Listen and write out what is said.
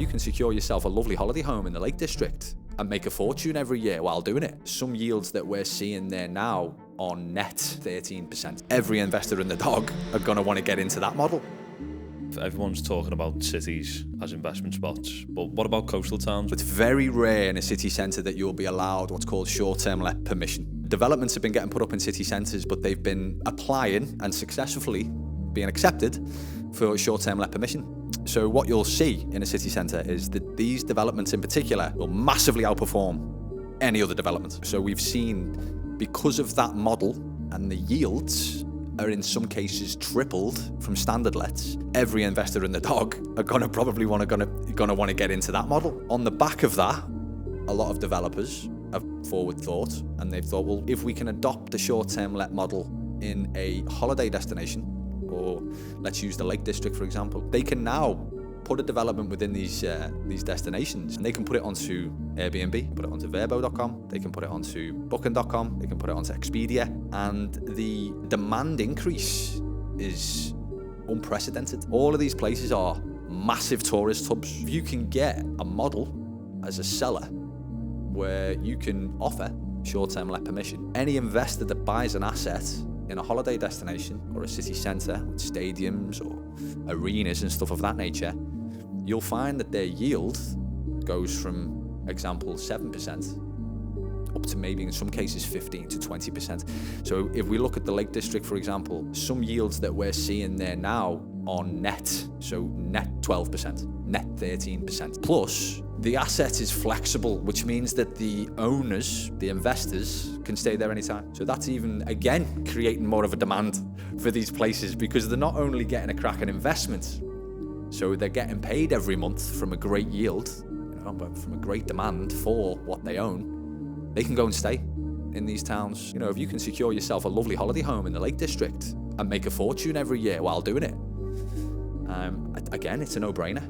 you can secure yourself a lovely holiday home in the Lake District and make a fortune every year while doing it. Some yields that we're seeing there now on net 13%. Every investor and the dog are going to want to get into that model. Everyone's talking about cities as investment spots, but what about coastal towns? It's very rare in a city centre that you'll be allowed what's called short-term let permission. Developments have been getting put up in city centres, but they've been applying and successfully being accepted for short-term let permission. So what you'll see in a city centre is that these developments in particular will massively outperform any other development. So we've seen, because of that model, and the yields are in some cases tripled from standard lets, every investor and the dog are gonna want to get into that model. On the back of that, a lot of developers have forward thought, and they've thought, well, if we can adopt the short-term let model in a holiday destination, or let's use the Lake District for example, they can now put a development within these destinations, and they can put it onto Airbnb, put it onto Verbo.com, they can put it onto Booking.com, they can put it onto Expedia, and the demand increase is unprecedented. All of these places are massive tourist hubs. If you can get a model as a seller where you can offer short-term let permission, any investor that buys an asset in a holiday destination or a city centre with stadiums or arenas and stuff of that nature, you'll find that their yield goes from, example, 7% up to maybe in some cases 15 to 20%. So if we look at the Lake District, for example, some yields that we're seeing there now on net, so net 12%, net 13%. Plus, the asset is flexible, which means that the owners, the investors, can stay there anytime. So that's even, again, creating more of a demand for these places, because they're not only getting a cracking investment, so they're getting paid every month from a great yield, but from a great demand for what they own, they can go and stay in these towns. If you can secure yourself a lovely holiday home in the Lake District and make a fortune every year while doing it, again, it's a no-brainer.